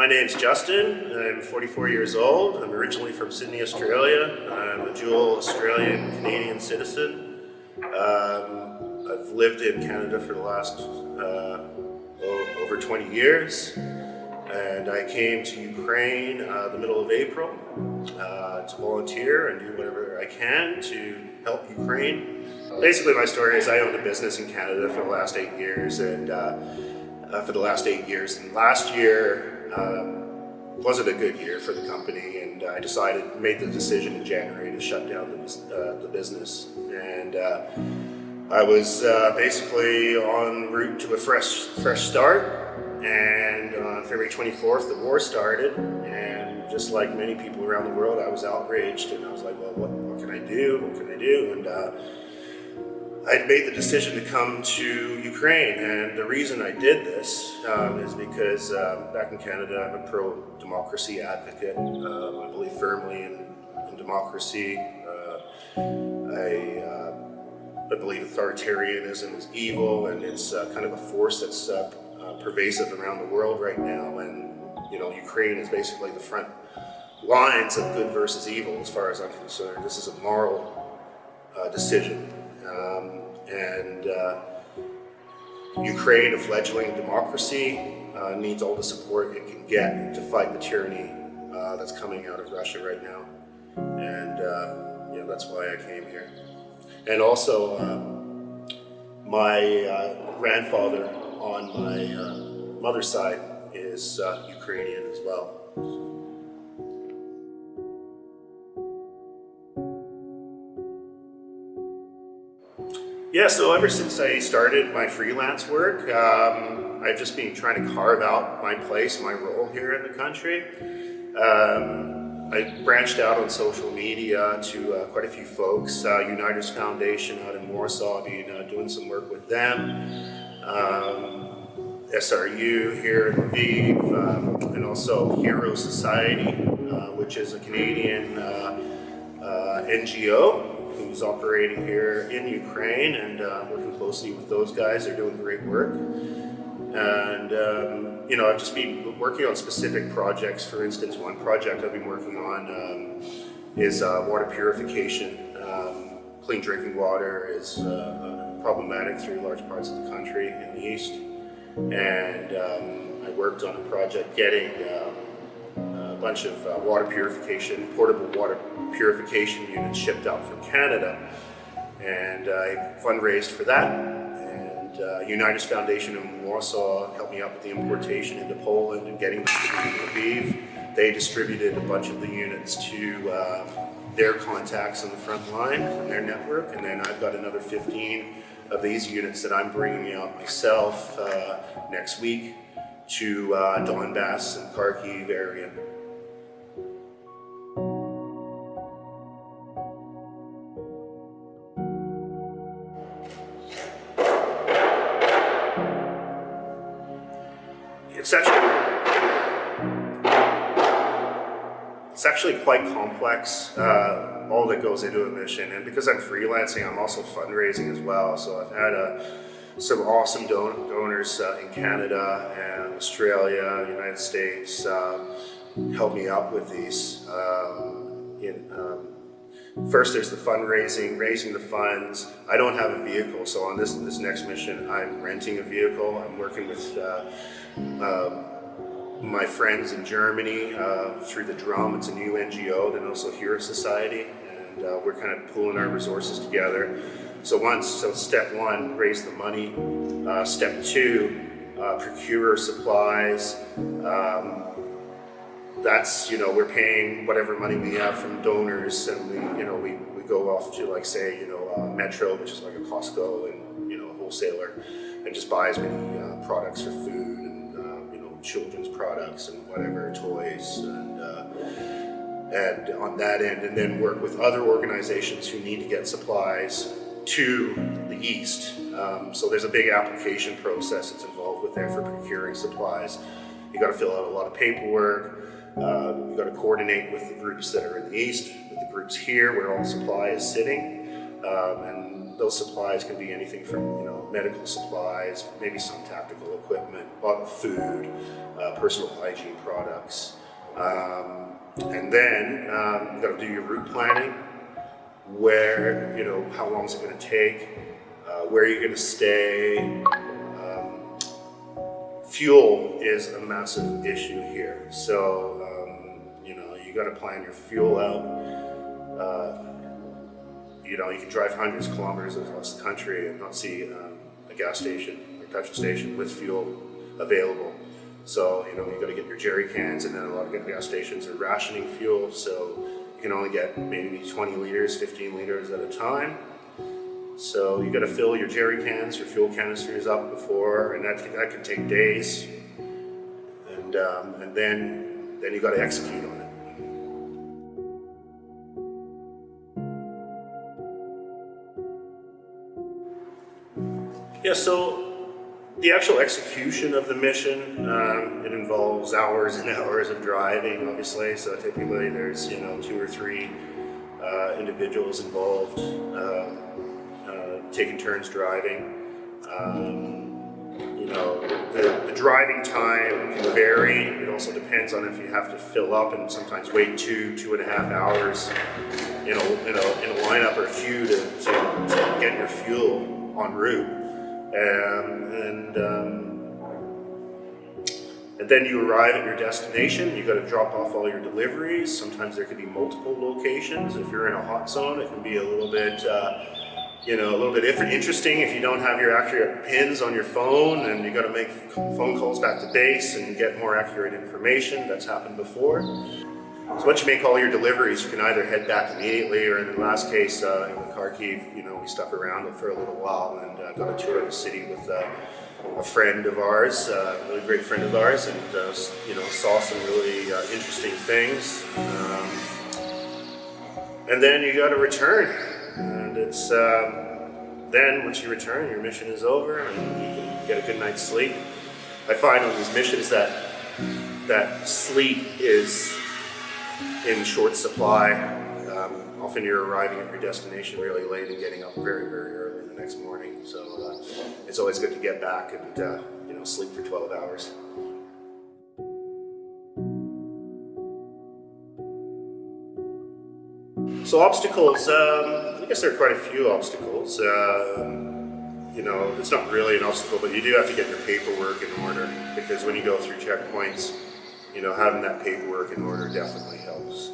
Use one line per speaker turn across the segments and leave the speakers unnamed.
My name's Justin. I'm 44 years old. I'm originally from Sydney, Australia. I'm a dual Australian-Canadian citizen. I've lived in Canada for the last over 20 years. And I came to Ukraine the middle of April to volunteer and do whatever I can to help Ukraine. Basically, my story is I owned a business in Canada for the last 8 years, and last year wasn't a good year for the company, and I made the decision in January to shut down the business. And I was basically en route to a fresh start. And on February 24th, the war started, and just like many people around the world, I was outraged, and I was like, well, what can I do? What can I do? And I'd made the decision to come to Ukraine, and the reason I did this is because back in Canada, I'm a pro-democracy advocate. I believe firmly in democracy. I believe authoritarianism is evil, and it's kind of a force that's pervasive around the world right now. And Ukraine is basically the front lines of good versus evil, as far as I'm concerned. This is a moral decision. Ukraine, a fleggling democracy, needs all the support it can get to fight the tyranny that's coming out of Russia right now. And that's why I came here. And also, my grandfather on my mother's side is Ukrainian as well. Yeah, so ever since I started my freelance work, I've just been trying to carve out my place, my role here in the country. I branched out on social media to quite a few folks. Uniters Foundation out in Warsaw, I've been doing some work with them. SRU here in Lviv, and also Hero Society, which is a Canadian NGO who's operating here in Ukraine, and working closely with those guys. They're doing great work. And I've just been working on specific projects. For instance, one project I've been working on is water purification. Clean drinking water is problematic through large parts of the country in the east. And I worked on a project getting a bunch of portable water purification units shipped out from Canada. And I fundraised for that. And Uniters Foundation in Warsaw helped me out with the importation into Poland and getting them to Lviv. They distributed a bunch of the units to their contacts on the front line and their network. And then I've got another 15 of these units that I'm bringing out myself next week to Donbass and Kharkiv area. It's actually quite complex, all that goes into a mission. And because I'm freelancing, I'm also fundraising as well. So I've had some awesome donors in Canada and Australia, United States, help me out with these. First, there's the fundraising, raising the funds. I don't have a vehicle, so on this next mission, I'm renting a vehicle. I'm working with my friends in Germany through the Drum. It's a new NGO, and also Hero Society, and we're kind of pooling our resources together. So step one, raise the money. Step two, procure supplies. That's, we're paying whatever money we have from donors, and we go off to, like, say, Metro, which is like a Costco and, a wholesaler, and just buy as many products for food and, children's products and whatever, toys, and on that end, and then work with other organizations who need to get supplies to the east. So there's a big application process that's involved with there for procuring supplies. You got to fill out a lot of paperwork. You got to coordinate with the groups that are in the east, with the groups here where all the supply is sitting, and those supplies can be anything from medical supplies, maybe some tactical equipment, a lot of food, personal hygiene products, and then you got to do your route planning. Where how long is it going to take? Where you're going to stay? Fuel is a massive issue here, so you got to plan your fuel out. You can drive hundreds of kilometers across the country and not see a gas station or petrol station with fuel available. So you got to get your jerry cans, and then a lot of gas stations are rationing fuel, so you can only get maybe 20 liters, 15 liters at a time. So you got to fill your jerry cans, your fuel canisters up before, and that can take days. And then you got to execute on it. Yeah, so the actual execution of the mission, it involves hours and hours of driving, obviously. So typically there's 2 or 3 individuals involved, taking turns driving. The driving time can vary. It also depends on if you have to fill up and sometimes wait 2.5 hours in a lineup or queue to get your fuel en route. And then you arrive at your destination. You got to drop off all your deliveries. Sometimes there could be multiple locations. If you're in a hot zone, it can be a little bit interesting if you don't have your accurate pins on your phone, and you got to make phone calls back to base and get more accurate information. That's happened before. So once you make all your deliveries, you can either head back immediately, or in the last case, in Kharkiv, we stuck around for a little while and got a tour of the city with a friend of ours, a really great friend of ours, and saw some really interesting things. And then you got to return, and it's then once you return, your mission is over, and you can get a good night's sleep. I find on these missions that sleep is in short supply. Often you're arriving at your destination really late and getting up very, very early the next morning. So it's always good to get back and sleep for 12 hours. So obstacles, I guess there are quite a few obstacles. It's not really an obstacle, but you do have to get your paperwork in order, because when you go through checkpoints, having that paperwork in order definitely helps.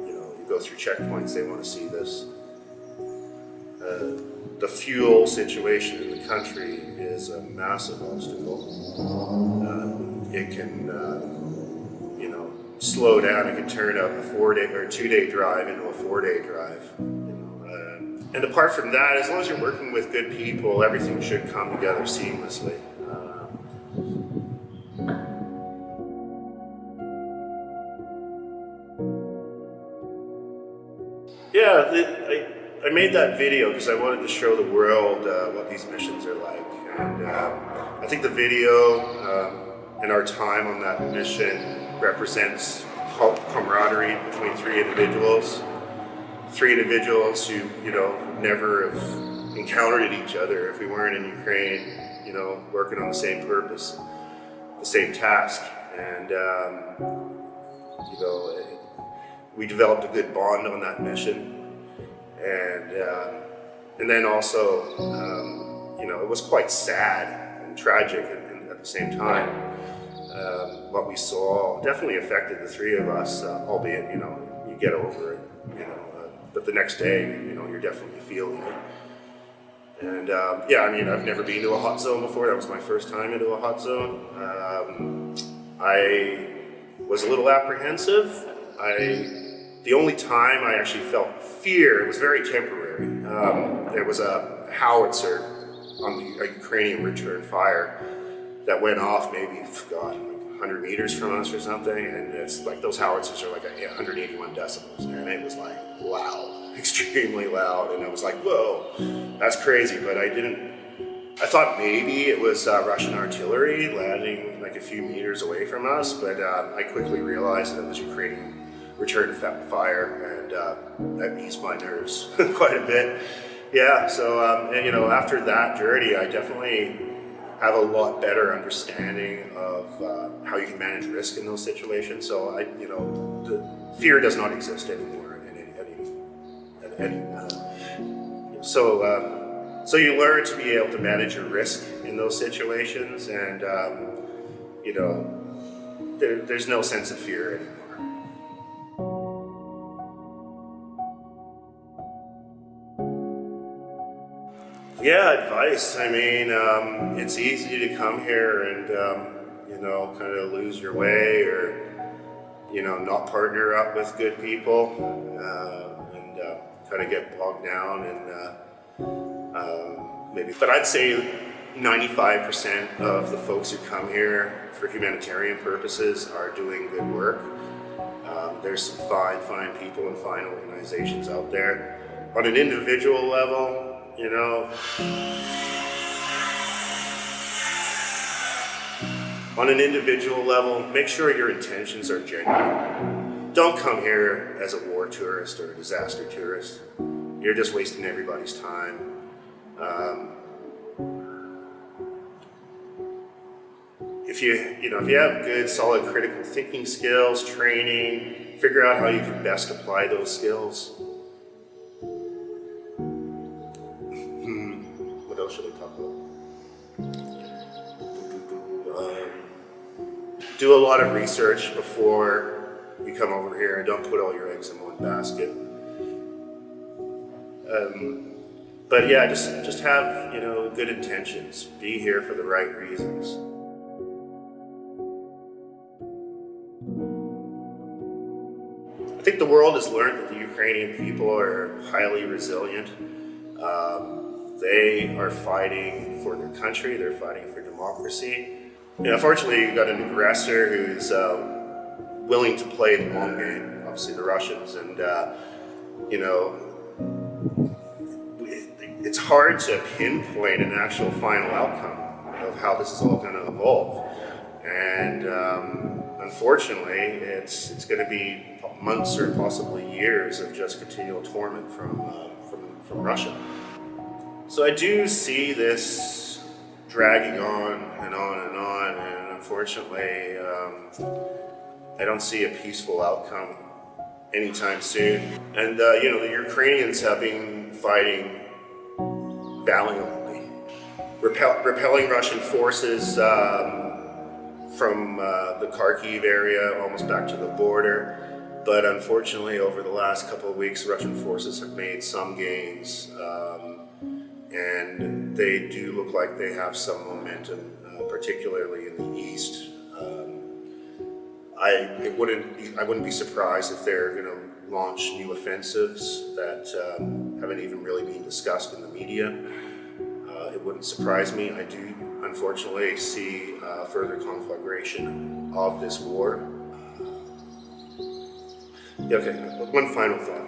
You go through checkpoints, they want to see this. The fuel situation in the country is a massive obstacle. It can, slow down. It can turn a 4-day or 2-day drive into a 4-day drive. And apart from that, as long as you're working with good people, everything should come together seamlessly. I made that video because I wanted to show the world what these missions are like. And I think the video and our time on that mission represents camaraderie between 3 individuals. 3 individuals who, never have encountered each other if we weren't in Ukraine, working on the same purpose, the same task. And, we developed a good bond on that mission. And then also, it was quite sad and tragic at the same time. What we saw definitely affected the 3 of us, albeit, you get over it, but the next day, you're definitely feeling it. And I've never been to a hot zone before. That was my first time into a hot zone. I was a little apprehensive. The only time I actually felt fear, it was very temporary. There was a howitzer on the Ukrainian return fire that went off maybe, 100 meters from us or something, and it's like those howitzers are like 181 decibels, and it was like loud, extremely loud, and I was like, whoa, that's crazy. But I thought maybe it was Russian artillery landing like a few meters away from us, but I quickly realized that it was Ukrainian return fire, and that eased my nerves quite a bit. Yeah, so after that journey, I definitely have a lot better understanding of how you can manage risk in those situations. So the fear does not exist anymore so you learn to be able to manage your risk in those situations, and there's no sense of fear anymore. Yeah, advice. I mean, it's easy to come here and, kind of lose your way, or, not partner up with good people, and kind of get bogged down and maybe. But I'd say 95% of the folks who come here for humanitarian purposes are doing good work. There's some fine people and fine organizations out there. On an individual level, make sure your intentions are genuine. Don't come here as a war tourist or a disaster tourist. You're just wasting everybody's time. If you have good, solid critical thinking skills, training, figure out how you can best apply those skills. What else should I talk about? Do a lot of research before you come over here, and don't put all your eggs in one basket. But yeah, just have good intentions. Be here for the right reasons. I think the world has learned that the Ukrainian people are highly resilient. They are fighting for their country. They're fighting for democracy. Unfortunately, you've got an aggressor who's willing to play the long game. Obviously, the Russians, and it's hard to pinpoint an actual final outcome of how this is all going to evolve. And unfortunately, it's going to be months or possibly years of just continual torment from Russia. So I do see this dragging on and on and on, and unfortunately, I don't see a peaceful outcome anytime soon. And the Ukrainians have been fighting valiantly, repelling Russian forces from the Kharkiv area almost back to the border. But unfortunately, over the last couple of weeks, Russian forces have made some gains, and they do look like they have some momentum, particularly in the east. I wouldn't be surprised if they're going to launch new offensives that haven't even really been discussed in the media. It wouldn't surprise me. I do, unfortunately, see further conflagration of this war. Okay, one final thought.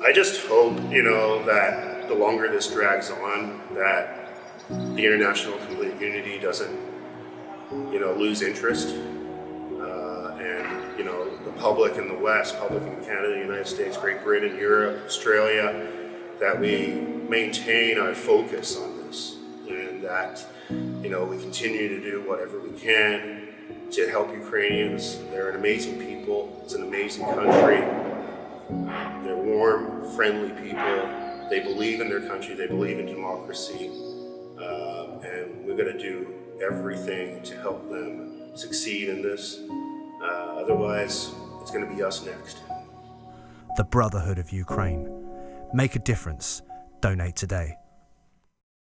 I just hope, that the longer this drags on, that the international community doesn't, lose interest. And, the public in the West, public in Canada, the United States, Great Britain, Europe, Australia, that we maintain our focus on this, and that, we continue to do whatever we can to help Ukrainians. They're an amazing people. It's an amazing country. They're warm, friendly people. They believe in their country. They believe in democracy. And we're going to do everything to help them succeed in this. Otherwise, it's going to be us next.
The Brotherhood of Ukraine. Make a difference. Donate today.